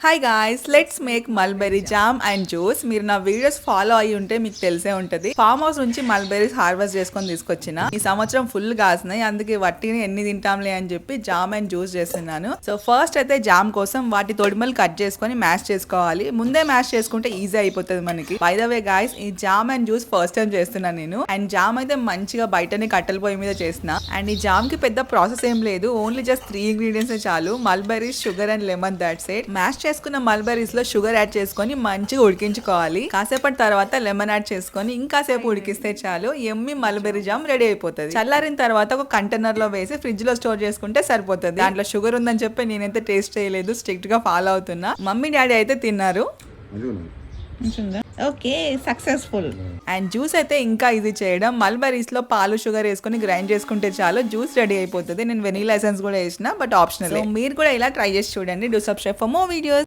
Hi guys, let's make mulberry jam and juice. మీరు నా videos follow అయ్యి ఉంటే మీకు తెలిసే ఉంటది. ఫామ్ హౌస్ నుంచి మల్బెర్రీస్ హార్వెస్ట్ చేసుకొని తీసుకొచ్చిన. ఈ సంవత్సరం ఫుల్ కాసినాయి, అందుకే వట్టిని ఎన్ని తింటాంలే అని చెప్పి జామ్ అండ్ జ్యూస్ చేస్తున్నాను. సో ఫస్ట్ అయితే జామ్ కోసం వాటి తొడిమలు కట్ చేసుకొని మ్యాష్ చేసుకోవాలి. ముందే మ్యాష్ చేసుకుంటే ఈజీ అయిపోతుంది మనకి. బై ద వే గాయ్స్, ఈ jam and juice first time చేస్తున్నాను నేను. అండ్ జామ్ అయితే మంచిగా బయటనే కట్టెల పొయ్యి మీద చేసిన. అండ్ ఈ జామ్ కి పెద్ద ప్రాసెస్ ఏం లేదు, ఓన్లీ జస్ట్ 3 ఇంగ్రీడియంట్స్ చాలు. Mulberries, sugar and lemon. That's it. Mash చేసుకున్న మల్బెర్రీస్ లో షుగర్ యాడ్ చేసుకొని మంచిగా ఉడికించుకోవాలి. కాసేపటి తర్వాత లెమన్ యాడ్ చేసుకొని ఇంకాసేపు ఉడికిస్తే చాలు ఎమ్మి మల్బెర్రీ జామ్ రెడీ అయిపోతుంది. చల్లారిన తర్వాత ఒక కంటైనర్ లో వేసి ఫ్రిడ్జ్ లో స్టోర్ చేసుకుంటే సరిపోతుంది. దాంట్లో షుగర్ ఉందని చెప్పి నేనైతే టేస్ట్ చేయలేదు, స్ట్రిక్ట్ గా ఫాలో అవుతున్నా. మమ్మీ డాడీ అయితే తిన్నారు. Okay, successful. అండ్ జ్యూస్ అయితే ఇంకా ఈజీ చేయడం. మల్బెర్రీస్ లో పాలు, షుగర్ వేసుకొని గ్రైండ్ చేసుకుంటే చాలు జ్యూస్ రెడీ అయిపోతుంది. నేను వెనీలా ఎసెన్స్ కూడా వేసిన, బట్ ఆప్షనల్. మీరు కూడా ఇలా ట్రై చేసి చూడండి. Do subscribe for more videos.